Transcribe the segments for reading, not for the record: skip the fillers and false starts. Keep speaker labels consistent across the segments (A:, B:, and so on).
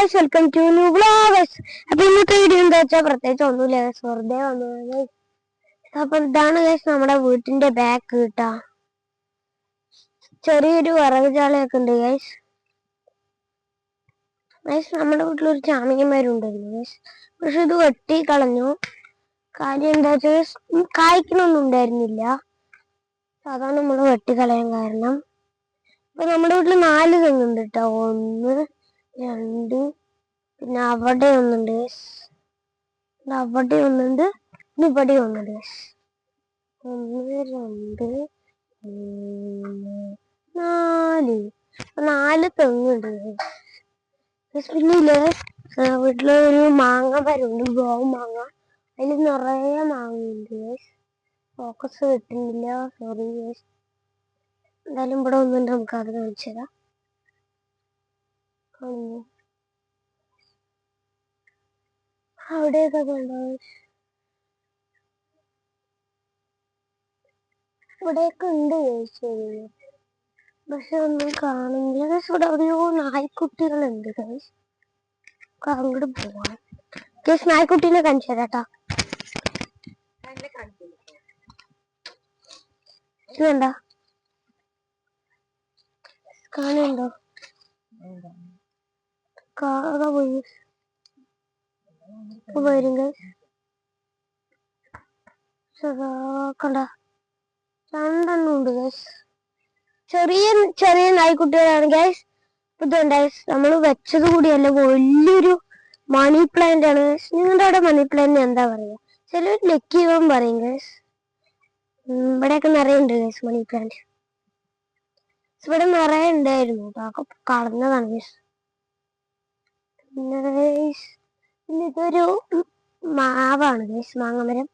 A: guys, welcome to new vlog. അപ്പൊ ഇന്നത്തെ video എന്താ വെച്ചാൽ പ്രത്യേകിച്ച് ഒന്നുമില്ല, വെറുതെ വന്നത്. അപ്പൊ ഇതാണ് guys നമ്മുടെ വീട്ടിന്റെ ബാക്ക് കിട്ടാ. ചെറിയൊരു വിറകുചാലയൊക്കെ ഉണ്ട് ഗൈസ്. നമ്മുടെ വീട്ടിലൊരു ചാമിയന്മാരുണ്ടായിരുന്നു ഗൈസ്, പക്ഷെ ഇത് വെട്ടി കളഞ്ഞു. കാര്യം എന്താ വെച്ചാൽ കായ്ക്കണൊന്നും ഉണ്ടായിരുന്നില്ല, അതാണ് നമ്മൾ വെട്ടിക്കളയാൻ കാരണം. അപ്പൊ നമ്മുടെ വീട്ടിൽ 4 തെങ്ങുണ്ട് കേട്ടോ. 1 2 പിന്നെ അവിടെ ഒന്നുണ്ട്, അവിടെ ഒന്നുണ്ട്, ഇവിടെ ഒന്നുണ്ട്. 1 2 3 4 തെങ്ങുണ്ട്. പിന്നെ വീട്ടിലൊരു മാങ്ങ മരമുണ്ട്, ഗോവ് മാങ്ങ. അതിൽ നിറയെ മാങ്ങയുണ്ട്. ഫോക്കസ് കിട്ടുന്നില്ല, സോറി. എന്തായാലും ഇവിടെ ഒന്നുണ്ട്, നമുക്ക് അത് കാണിച്ചു തരാം. അവിടെയൊക്കെ കണ്ടോ? ഇവിടെയൊക്കെ ഉണ്ട് ചോദിച്ചു, പക്ഷെ ഒന്നും കാണുന്നില്ല. ഇവിടെ എവിടെയോ നായ്ക്കുട്ടികളുണ്ട്. അങ്ങോട്ട് പോവാം. നായ്ക്കുട്ടീനെ കാണിച്ചു തരാട്ടാ. വേണ്ട, കാണുന്നുണ്ടോ? കാക പോയി വരും കണ്ട, 2 ഉണ്ട് ഗൈസ്. ചെറിയ ചെറിയ നായ്ക്കുട്ടികളാണ് ഗൈസ്. ഇതുണ്ട് ഗൈസ്, നമ്മൾ വെച്ചത് കൂടിയല്ല, വലിയൊരു മണി പ്ലാന്റ് ആണ്. നിങ്ങളുടെ അവിടെ മണി പ്ലാന്റ് എന്താ പറയാ? ചിലർ ലക്കിവൻ പറയും ഗൈസ്. ഇവിടെയൊക്കെ നിറയെ ഉണ്ട് ഗൈസ് മണി പ്ലാന്റ്. ഇവിടെ നിറയെ ഉണ്ടായിരുന്നു, അതൊക്കെ കളഞ്ഞതാണ് ഗൈസ്. പിന്നെ ഇതൊരു മാവാണ് ഗൈസ്, മാങ്ങമരം.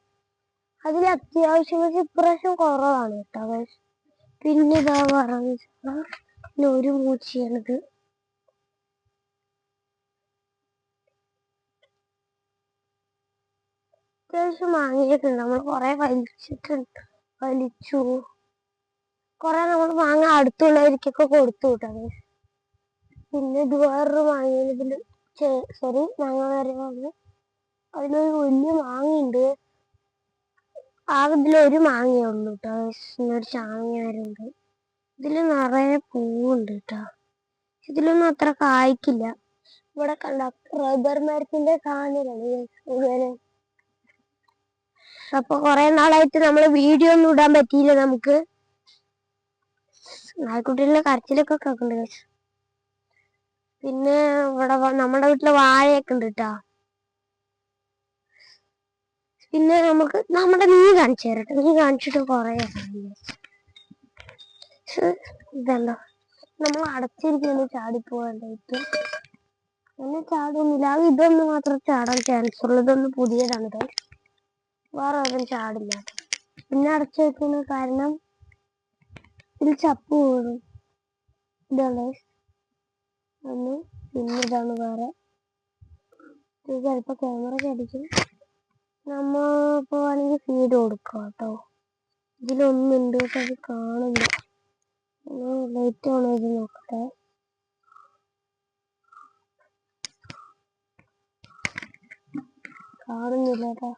A: അതിൽ അത്യാവശ്യം ഇപ്രാവശ്യം കുറവാണ് കേട്ടോ ഗൈസ്. പിന്നെ ഇതാ പറഞ്ഞു പിന്നെ ഒരു മൂച്ചിയാണിത്. അത്യാവശ്യം മാങ്ങയിട്ടുണ്ട്, നമ്മൾ കുറെ വലിച്ചു. കുറെ നമ്മൾ മാങ്ങ അടുത്തുള്ളവർക്കൊക്കെ കൊടുത്തു കേട്ടോ ഗൈസ്. പിന്നെ ഇത് വേറൊരു മാങ്ങ, സോറി മാങ്ങ മരമാണ്. അതിലൊരു വലിയ മാങ്ങയുണ്ട്. ഇതിലൊരു മാങ്ങയേ ഉള്ളൂ കേട്ടോ. ഒരു ചാങ്ങയാരുണ്ട്. ഇതില് നിറയെ പൂവുണ്ട് കേട്ടോ. ഇതിലൊന്നും അത്ര കായ്ക്കില്ല. ഇവിടെ കണ്ട റബ്ബർ മരത്തിന്റെ കാണിലാണ്. അപ്പൊ കൊറേ നാളായിട്ട് നമ്മള് വീഡിയോ ഒന്നും ഇടാൻ പറ്റിയില്ല നമുക്ക്. നായ്ക്കുട്ടികളുടെ കരച്ചിലൊക്കെ കേൾക്കുന്നുണ്ട്. പിന്നെ ഇവിടെ നമ്മുടെ വീട്ടിലെ വാഴയൊക്കെ ഉണ്ട് കേട്ടോ. പിന്നെ നമുക്ക് നമ്മുടെ നീ കാണിച്ചു തരട്ടെ. നീ കാണിച്ചിട്ട് കൊറേ ഇതല്ലോ, നമ്മൾ അടച്ചിരിക്കുന്നു ചാടിപ്പോവാണ്ടായിട്ട്. അങ്ങനെ ചാടുന്നില്ല, ഇതൊന്നും മാത്രം ചാടാൻ ചാൻസ് ഉള്ളൂ. ഇതൊന്ന് പുതിയതാണ്, വേറെ ഒന്നും ചാടില്ല. പിന്നെ അടച്ചു വെക്കുന്ന കാരണം ഇതിൽ ചപ്പ് വീഴും. ഇതാണ് ഒന്ന്. പിന്നെ ഇതാണ് വേറെ. ഇത് ചിലപ്പോ ക്യാമറ അടിക്കും. നമ്മ ഇപ്പൊ വേണമെങ്കിൽ ഫീഡ് കൊടുക്കാം കേട്ടോ. ഇതിലൊന്നുണ്ട്, പക്ഷെ അത് കാണുന്നില്ല. ലൈറ്റ് ഓൺ ചെയ്ത് നോക്കട്ടെ. കാണുന്നില്ല കേട്ടോ,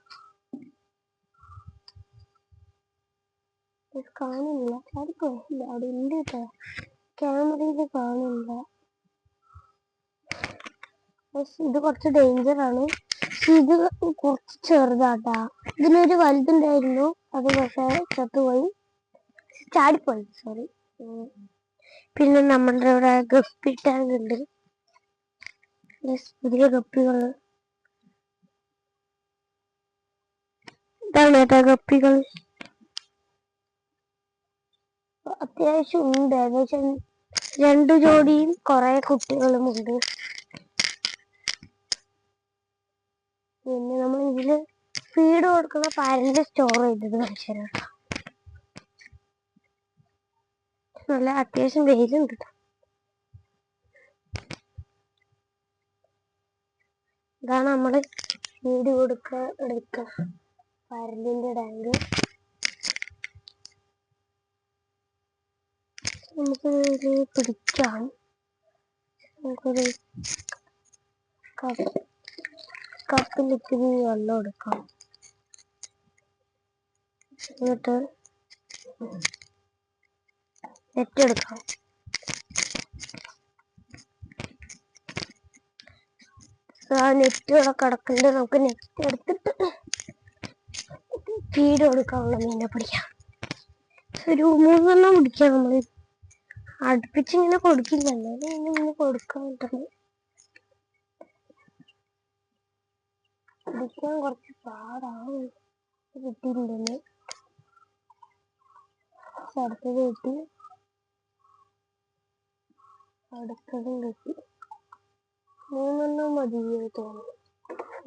A: കാണുന്നില്ല. ചാടിപ്പോയില്ല, അവിടെ ഉണ്ട് കേട്ടോ. ക്യാമറയിൽ കാണുന്നില്ല. ഇത് കുറച്ച് ഡേഞ്ചറാണ്. ഇത് കുറച്ച് ചെറുതാട്ടാ. ഇതിലൊരു വലുതുണ്ടായിരുന്നു, അത് പക്ഷെ ചത്തുപോയി, ചാടിപ്പോയി, സോറി. പിന്നെ നമ്മളുടെ ഇവിടെ ഗപ്പി ടാങ്ക് ഉണ്ട്. പുതിയ ഗപ്പികൾ. ഇതാണ് കേട്ടോ ഗപ്പികൾ. അത്യാവശ്യം ഉണ്ട്, ഏകദേശം 2 ജോഡിയും കുറെ കുട്ടികളും ഉണ്ട്. പിന്നെ നമ്മൾ ഇതില് ഫീഡ് കൊടുക്കുന്ന പാരന്റ് സ്റ്റോർ ചെയ്തത് മനുഷ്യരാണ്. നല്ല അത്യാവശ്യം വെയിലുണ്ട്. ഇതാണ് നമ്മള് ഫീഡ് എടുക്ക പാരന്റിന്റെ ടാങ്ക്. നമുക്ക് പിടിക്കാം. നമുക്കൊരു കപ്പിലേക്ക് വെള്ളം എടുക്കാം. എന്നിട്ട് നെറ്റ് എടുക്കാം. നെറ്റ് ഇവിടെ കിടക്കുന്നുണ്ട്. നമുക്ക് നെറ്റ് എടുത്തിട്ട് ഫീഡ് കൊടുക്കാനുള്ള മീനെ പിടിക്കാം. ഒരു 3 എണ്ണം പിടിക്കാം. നമ്മള് അടുപ്പിച്ചിങ്ങനെ കൊടുക്കില്ല, എന്നാലും ഇങ്ങനെ കൊടുക്കാൻ പറ്റുന്നത്. പിടിക്കാൻ കുറച്ച് പാടാണ്. കിട്ടിയിട്ടുണ്ടെന്ന് അടുത്തത് കിട്ടി, അടുത്തതും കിട്ടി. 3 എണ്ണം മതി തോന്നുന്നു.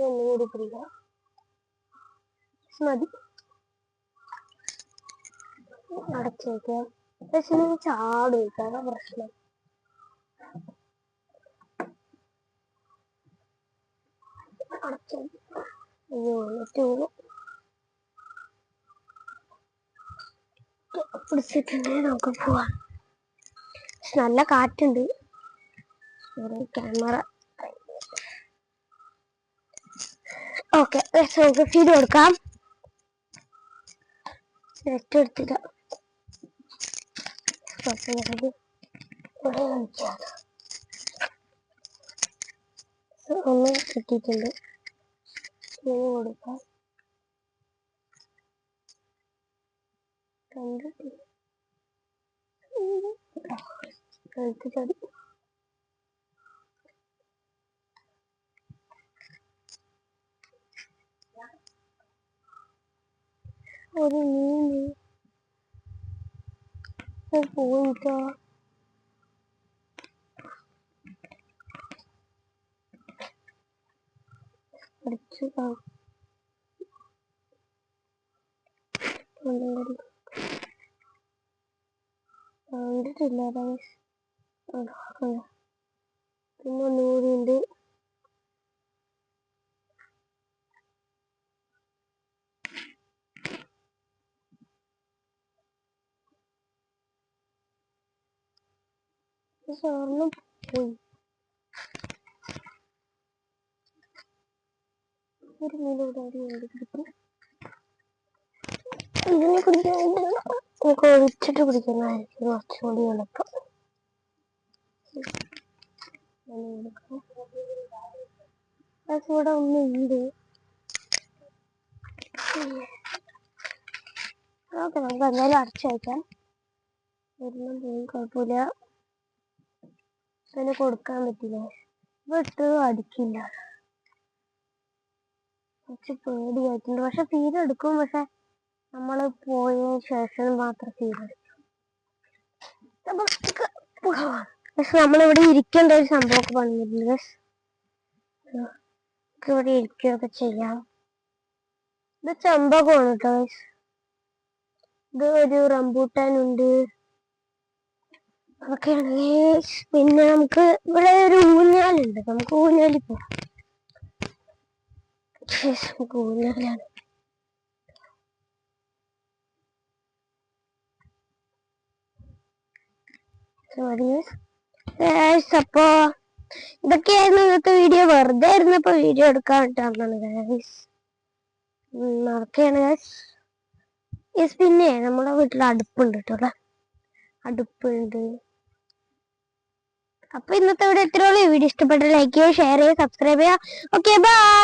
A: ഒന്നുകൂടി പിടിക്കാം, മതി. അടച്ചു വയ്ക്കാം. പക്ഷെ ചാട് വയ്ക്കാതെ പ്രശ്നം. അടച്ചു പിടിച്ചിട്ടുണ്ടെങ്കിൽ നമുക്ക് പോവാം. നല്ല കാറ്റുണ്ട്. Camera okay. നമുക്ക് ഫീഡ് കൊടുക്കാം. നെറ്റ് എടുത്തില്ല. ഒന്ന് കിട്ടിയിട്ടുണ്ട്. കൊടുക്കാം. ചടി ഒരു മീന് പോയിട്ടോ. കണ്ടിട്ടില്ല. പിന്നെ നൂറുണ്ട്. സ്വർണ്ണം പോയി. ഒരു മീനോട് പിടിക്കും. ഇതിനെ കുടിക്കാൻ നമുക്ക് ഒഴിച്ചിട്ട് പിടിക്കുന്നതായിരിക്കും കുറച്ചുകൂടി എളുപ്പം. ഇവിടെ ഒന്നുണ്ട്. ഓക്കെ, നമുക്ക് എന്തായാലും അടച്ചു വയ്ക്കാം. ഒരെണ്ണം പോയി, കുഴപ്പമില്ല. അതിന് കൊടുക്കാൻ പറ്റില്ല. വിട്ട് അടിക്കില്ല. കുറച്ച് പേടിയായിട്ടുണ്ട്. പക്ഷെ ഫീഡ് എടുക്കും. പക്ഷെ നമ്മള് പോയതിനു ശേഷം മാത്രം ഫീഡ് എടുക്കും. പക്ഷെ നമ്മളിവിടെ ഇരിക്കേണ്ട ഒരു സംഭവമൊക്കെ പറഞ്ഞിട്ടുണ്ട്. ഇവിടെ ഇരിക്കുകയൊക്കെ ചെയ്യാം. ഇത് ചെമ്പകമാണ് കേട്ടോ. ഇത് ഒരു റംബൂട്ടാനുണ്ട്. അതൊക്കെയാണ്. പിന്നെ നമുക്ക് ഇവിടെ ഒരു ഊഞ്ഞാലുണ്ട്. നമുക്ക് ഊഞ്ഞാലിൽ പോവാം. നമുക്ക് ഊഞ്ഞാലാണ്. അപ്പോ ഇതൊക്കെയായിരുന്നു ഇന്നത്തെ വീഡിയോ. വെറുതെ ഇരുന്നപ്പോ വീഡിയോ എടുക്കാൻ പറ്റാന്നാണ് ഗൈസ്. നടക്കുകയാണ് ഗൈസ്. പിന്നെ നമ്മുടെ വീട്ടിൽ അടുപ്പുണ്ട് കേട്ടോ. അടുപ്പുണ്ട്. അപ്പൊ ഇന്നത്തെ വീഡിയോ ഇത്രയുള്ളൂ. വീഡിയോ ഇഷ്ടപ്പെട്ട ലൈക്ക് ചെയ്യുക, ഷെയർ ചെയ്യുക, സബ്സ്ക്രൈബ് ചെയ്യുക. Okay, by.